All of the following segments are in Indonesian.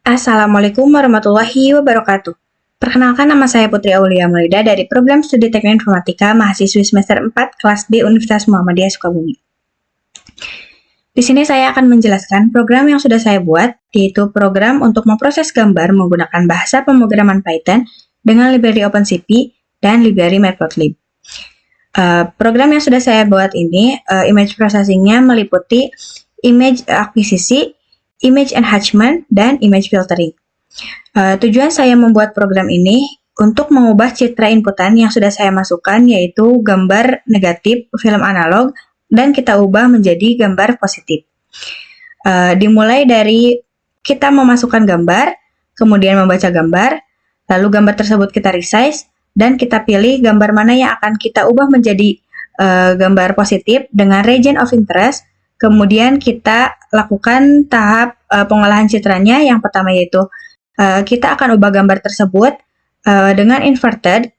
Assalamualaikum warahmatullahi wabarakatuh. Perkenalkan, nama saya Putri Aulia Maulida dari Program Studi Teknik Informatika mahasiswi semester 4 kelas D Universitas Muhammadiyah Sukabumi. Di sini saya akan menjelaskan program yang sudah saya buat, yaitu program untuk memproses gambar menggunakan bahasa pemrograman Python dengan library OpenCV dan library Matplotlib. Program yang sudah saya buat ini, image processing-nya meliputi image akuisisi, image enhancement, dan image filtering. Tujuan saya membuat program ini untuk mengubah citra inputan yang sudah saya masukkan, yaitu gambar negatif film analog, dan kita ubah menjadi gambar positif. Dimulai dari kita memasukkan gambar, kemudian membaca gambar, lalu gambar tersebut kita resize, dan kita pilih gambar mana yang akan kita ubah menjadi gambar positif dengan region of interest. Kemudian kita lakukan tahap pengolahan citranya. Yang pertama yaitu kita akan ubah gambar tersebut dengan inverted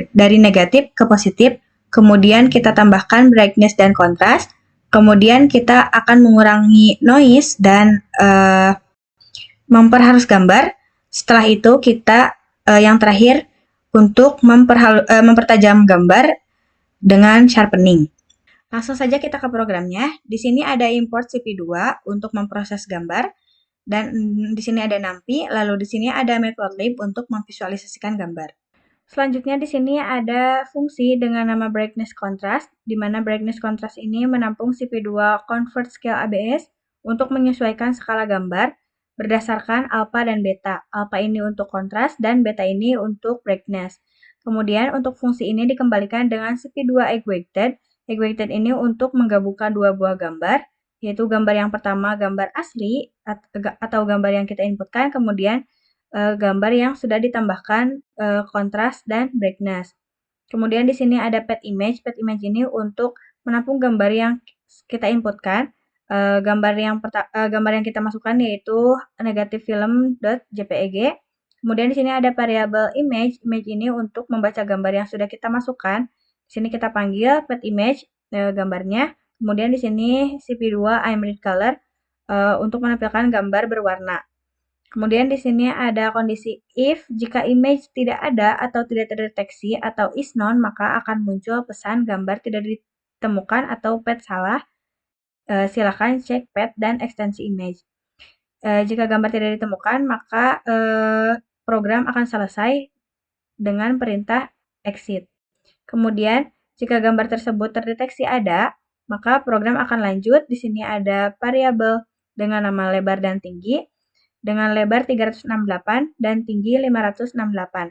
dari negatif ke positif. Kemudian kita tambahkan brightness dan kontras. Kemudian kita akan mengurangi noise dan memperhalus gambar. Setelah itu kita yang terakhir untuk mempertajam gambar dengan sharpening. Langsung saja kita ke programnya. Di sini ada import CP2 untuk memproses gambar, dan di sini ada NumPy, lalu di sini ada Matplotlib untuk memvisualisasikan gambar. Selanjutnya di sini ada fungsi dengan nama brightness contrast, di mana brightness contrast ini menampung CP2 convert scale ABS untuk menyesuaikan skala gambar berdasarkan alpha dan beta. Alpha ini untuk kontras dan beta ini untuk brightness. Kemudian untuk fungsi ini dikembalikan dengan CP2 equated. Equated ini untuk menggabungkan dua buah gambar, yaitu gambar yang pertama gambar asli atau gambar yang kita inputkan, kemudian gambar yang sudah ditambahkan kontras dan brightness. Kemudian di sini ada pet image. Pet image ini untuk menampung gambar yang kita inputkan. Gambar yang kita masukkan yaitu negatif film.jpeg. Kemudian di sini ada variabel image. Image ini untuk membaca gambar yang sudah kita masukkan. Di sini kita panggil pet image gambarnya. Kemudian di sini CP2 I'm read color untuk menampilkan gambar berwarna. Kemudian di sini ada kondisi if. Jika image tidak ada atau tidak terdeteksi atau is none, maka akan muncul pesan gambar tidak ditemukan atau pet salah. Silakan cek pet dan ekstensi image. Jika gambar tidak ditemukan, maka program akan selesai dengan perintah exit. Kemudian, jika gambar tersebut terdeteksi ada, maka program akan lanjut. Di sini ada variabel dengan nama lebar dan tinggi, dengan lebar 368 dan tinggi 568.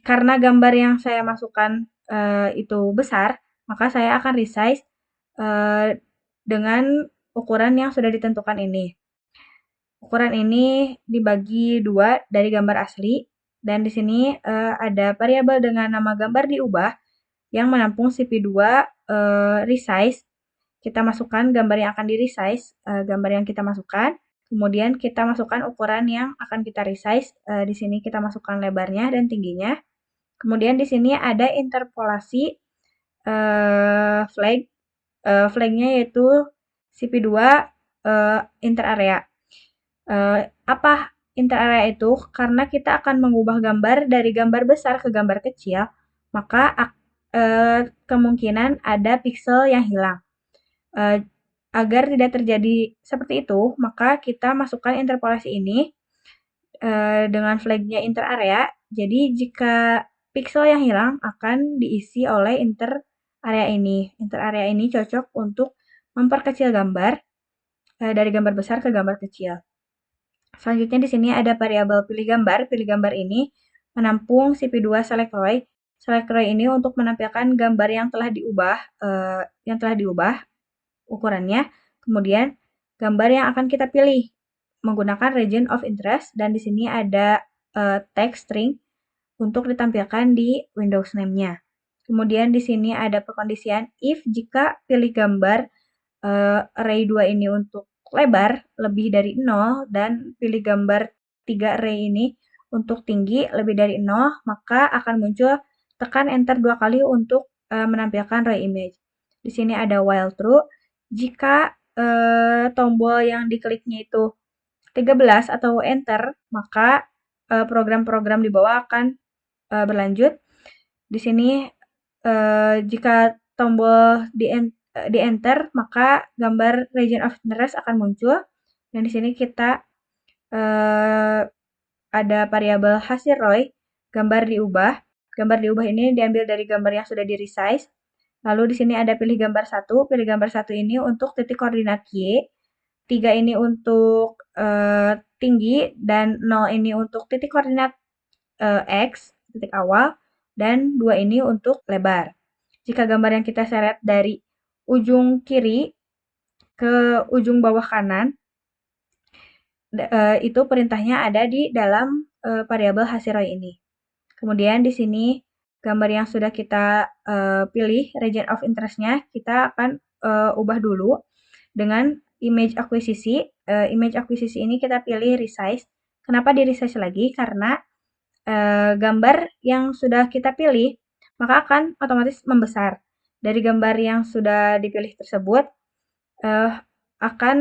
Karena gambar yang saya masukkan itu besar, maka saya akan resize dengan ukuran yang sudah ditentukan ini. Ukuran ini dibagi 2 dari gambar asli, dan di sini ada variabel dengan nama gambar diubah yang menampung CP2 resize. Kita masukkan gambar yang akan di-resize, gambar yang kita masukkan, kemudian kita masukkan ukuran yang akan kita resize. Di sini kita masukkan lebarnya dan tingginya. Kemudian di sini ada interpolasi flag. Flagnya yaitu CP2 interarea. Apa interarea itu? Karena kita akan mengubah gambar dari gambar besar ke gambar kecil, maka kemungkinan ada piksel yang hilang. Agar tidak terjadi seperti itu, maka kita masukkan interpolasi ini dengan flagnya interarea. Jadi jika piksel yang hilang akan diisi oleh interarea ini. Interarea ini cocok untuk memperkecil gambar dari gambar besar ke gambar kecil. Selanjutnya di sini ada variabel pilih gambar. Pilih gambar ini menampung CP2 select roy. Select roy ini untuk menampilkan gambar yang telah diubah ukurannya. Kemudian gambar yang akan kita pilih menggunakan region of interest, dan di sini ada text string untuk ditampilkan di Windows name-nya. Kemudian di sini ada perkondisian if. Jika pilih gambar array 2 ini untuk lebar lebih dari 0 dan pilih gambar 3 array ini untuk tinggi lebih dari 0, maka akan muncul tekan enter 2 kali untuk menampilkan array image. Di sini ada while true. Jika tombol yang dikliknya itu 13 atau enter, maka program-program di bawah akan berlanjut. Di sini jika tombol di enter, maka gambar region of interest akan muncul. Dan di sini kita ada variabel hasil ROI, gambar diubah. Gambar diubah ini diambil dari gambar yang sudah di-resize. Lalu di sini ada pilih gambar 1. Pilih gambar 1 ini untuk titik koordinat Y. 3 ini untuk tinggi, dan 0 ini untuk titik koordinat X, titik awal, dan 2 ini untuk lebar. Jika gambar yang kita seret dari ujung kiri ke ujung bawah kanan, itu perintahnya ada di dalam variabel hasil ROI ini. Kemudian di sini gambar yang sudah kita pilih region of interest-nya, kita akan ubah dulu dengan image akuisisi. Image akuisisi ini kita pilih resize. Kenapa di resize lagi? Karena gambar yang sudah kita pilih, maka akan otomatis membesar. Dari gambar yang sudah dipilih tersebut, akan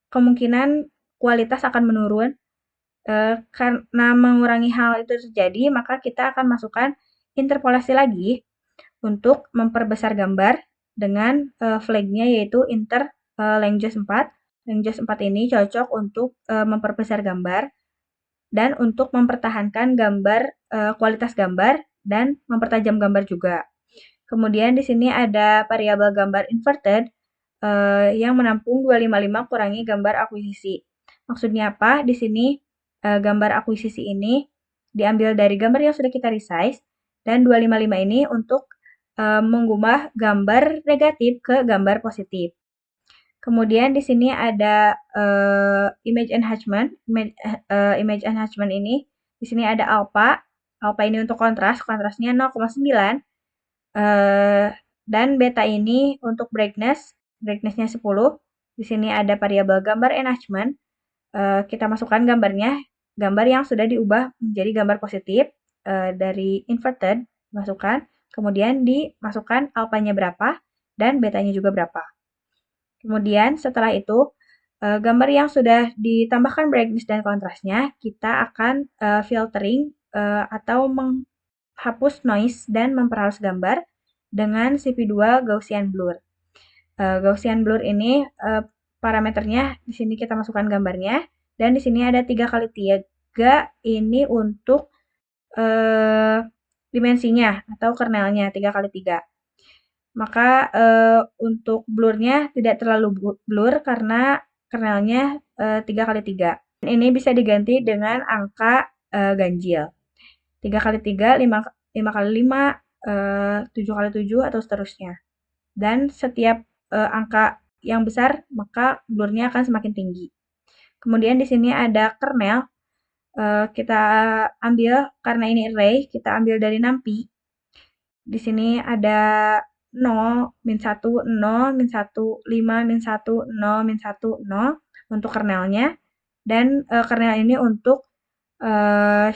kemungkinan kualitas akan menurun. Karena mengurangi hal itu terjadi, maka kita akan masukkan interpolasi lagi untuk memperbesar gambar dengan flag-nya yaitu inter length 4. Length 4 ini cocok untuk memperbesar gambar dan untuk mempertahankan gambar kualitas gambar dan mempertajam gambar juga. Kemudian di sini ada variabel gambar inverted yang menampung 255 kurangi gambar akuisisi. Maksudnya apa? Di sini gambar akuisisi ini diambil dari gambar yang sudah kita resize, dan 255 ini untuk mengubah gambar negatif ke gambar positif. Kemudian di sini ada image enhancement. Image enhancement ini di sini ada alpha. Alpha ini untuk kontras, kontrasnya 0,9. Dan beta ini untuk brightness, brightnessnya 10. Di sini ada variabel gambar enhancement. Kita masukkan gambarnya, gambar yang sudah diubah menjadi gambar positif dari inverted, masukkan. Kemudian dimasukkan alpanya berapa dan betanya juga berapa. Kemudian setelah itu, gambar yang sudah ditambahkan brightness dan kontrasnya, kita akan filtering atau menghapus noise dan memperhalus gambar dengan CP2 Gaussian Blur. Gaussian Blur ini parameternya di sini kita masukkan gambarnya, dan di sini ada 3x3 ini untuk dimensinya atau kernelnya 3x3. Maka untuk blurnya tidak terlalu blur karena kernelnya 3x3. Ini bisa diganti dengan angka ganjil. 3x3, 5x5, 7x7, atau seterusnya. Dan setiap angka yang besar, maka blurnya akan semakin tinggi. Kemudian di sini ada kernel. Kita ambil, karena ini array, kita ambil dari NumPy. Di sini ada 0, min 1, 0, min 1, 5, min 1, 0, min 1, 0 untuk kernelnya. Dan kernel ini untuk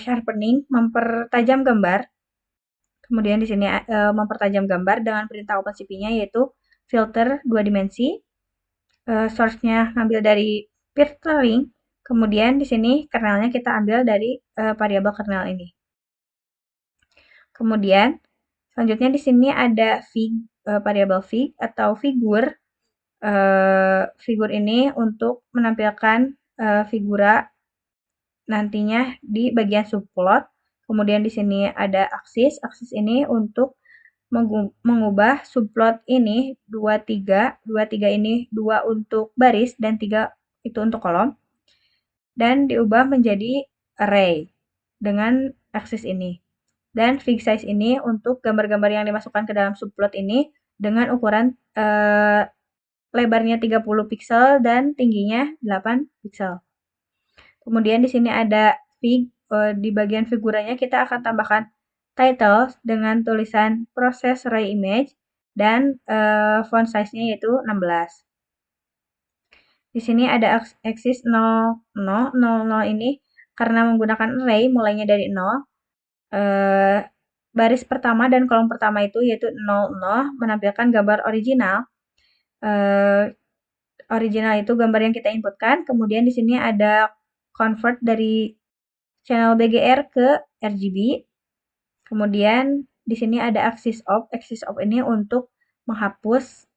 sharpening, mempertajam gambar. Kemudian di sini mempertajam gambar dengan perintah OpenCV-nya yaitu filter 2 dimensi. Source-nya ngambil dari filtering. Kemudian di sini kernelnya kita ambil dari variabel kernel ini. Kemudian selanjutnya di sini ada variabel fig atau figur. Figur ini untuk menampilkan figura nantinya di bagian subplot. Kemudian di sini ada aksis. Aksis ini untuk mengubah subplot ini 23. 23 ini 2 untuk baris dan 3 itu untuk kolom. Dan diubah menjadi array dengan aksis ini. Dan fig size ini untuk gambar-gambar yang dimasukkan ke dalam subplot ini dengan ukuran lebarnya 30 pixel dan tingginya 8 pixel. Kemudian di sini ada fig. Di bagian figuranya kita akan tambahkan title dengan tulisan proses array image dan font size-nya yaitu 16. Di sini ada aksis 0, 0, 0, 0 ini karena menggunakan array mulainya dari 0. Baris pertama dan kolom pertama itu yaitu 0, 0 menampilkan gambar original. original itu gambar yang kita inputkan, kemudian di sini ada convert dari channel BGR ke RGB. Kemudian di sini ada axis of. Axis of ini untuk menghapus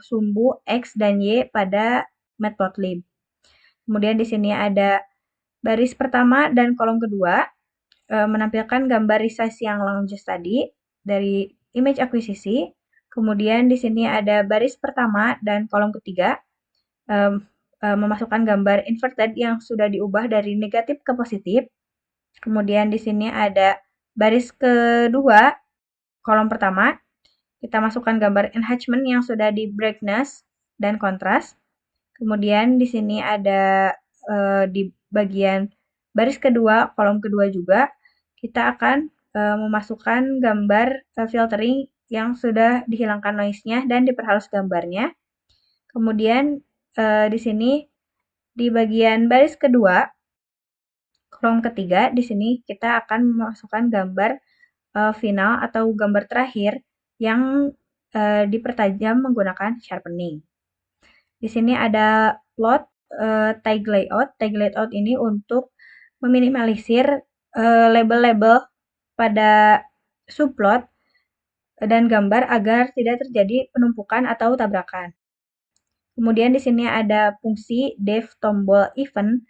sumbu X dan Y pada matplotlib. Kemudian di sini ada baris pertama dan kolom kedua menampilkan gambar resize yang Langjos tadi dari image akuisisi. Kemudian di sini ada baris pertama dan kolom ketiga memasukkan gambar inverted yang sudah diubah dari negatif ke positif. Kemudian di sini ada baris kedua, kolom pertama, kita masukkan gambar enhancement yang sudah di brightness dan kontras. Kemudian di sini ada di bagian baris kedua, kolom kedua juga, kita akan memasukkan gambar filtering yang sudah dihilangkan noise-nya dan diperhalus gambarnya. Kemudian di sini di bagian baris kedua, kolom ketiga, di sini kita akan memasukkan gambar final atau gambar terakhir yang dipertajam menggunakan sharpening. Di sini ada plot tag layout. Tag layout ini untuk meminimalisir label-label pada subplot dan gambar agar tidak terjadi penumpukan atau tabrakan. Kemudian di sini ada fungsi def tombol event.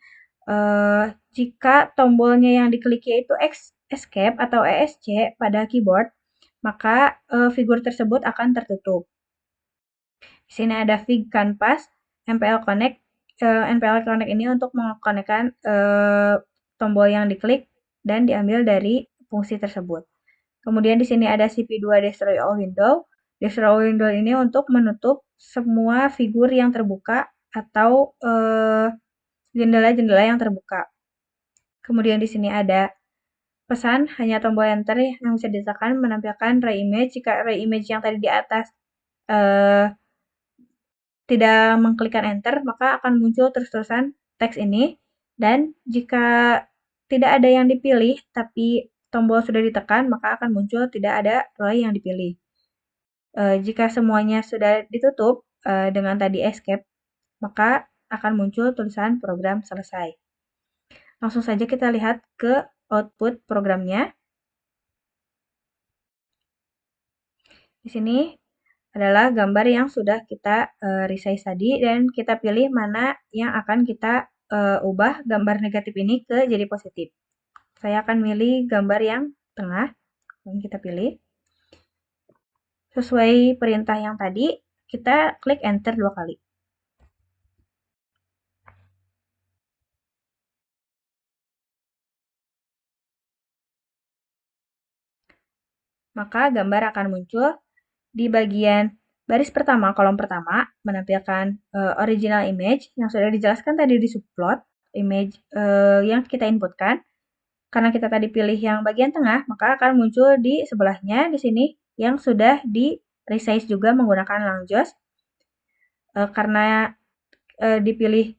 Jika tombolnya yang diklik yaitu escape atau ESC pada keyboard, maka figur tersebut akan tertutup. Di sini ada Fig Canvas, MPL Connect. MPL Connect ini untuk mengkonekkan tombol yang diklik dan diambil dari fungsi tersebut. Kemudian di sini ada CP2 Destroy All Window. Destroy All Window ini untuk menutup semua figur yang terbuka atau jendela-jendela yang terbuka. Kemudian di sini ada pesan, hanya tombol enter yang bisa ditekan menampilkan ray image. Jika ray image yang tadi di atas tidak mengklikkan enter, maka akan muncul terus-terusan teks ini. Dan jika tidak ada yang dipilih, tapi tombol sudah ditekan, maka akan muncul tidak ada ray yang dipilih. Jika semuanya sudah ditutup dengan tadi escape, maka akan muncul tulisan program selesai. Langsung saja kita lihat ke output programnya. Di sini adalah gambar yang sudah kita resize tadi dan kita pilih mana yang akan kita ubah gambar negatif ini ke jadi positif. Saya akan milih gambar yang tengah, yang kita pilih. Sesuai perintah yang tadi, kita klik enter 2 kali. Maka gambar akan muncul di bagian baris pertama, kolom pertama, menampilkan original image yang sudah dijelaskan tadi di subplot, image yang kita inputkan. Karena kita tadi pilih yang bagian tengah, maka akan muncul di sebelahnya di sini yang sudah di resize juga menggunakan Langjos. Karena dipilih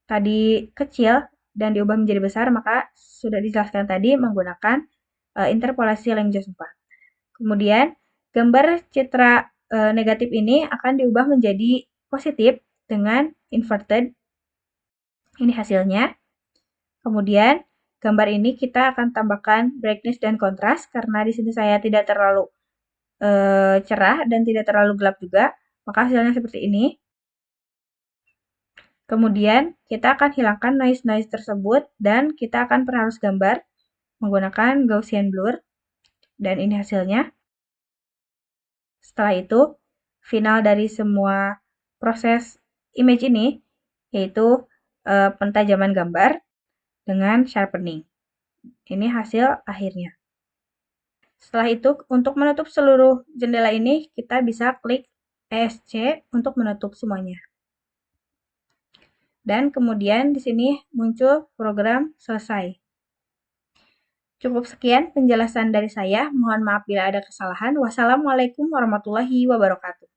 tadi kecil dan diubah menjadi besar, maka sudah dijelaskan tadi menggunakan interpolasi Langjos 4. Kemudian gambar citra negatif ini akan diubah menjadi positif dengan inverted. Ini hasilnya. Kemudian gambar ini kita akan tambahkan brightness dan kontras karena di sini saya tidak terlalu cerah dan tidak terlalu gelap juga, maka hasilnya seperti ini. Kemudian kita akan hilangkan noise-noise tersebut dan kita akan perhalus gambar menggunakan Gaussian blur dan ini hasilnya. Setelah itu, final dari semua proses image ini yaitu pentajaman gambar dengan sharpening. Ini hasil akhirnya. Setelah itu, untuk menutup seluruh jendela ini, kita bisa klik ESC untuk menutup semuanya. Dan kemudian di sini muncul program selesai. Cukup sekian penjelasan dari saya. Mohon maaf bila ada kesalahan. Wassalamualaikum warahmatullahi wabarakatuh.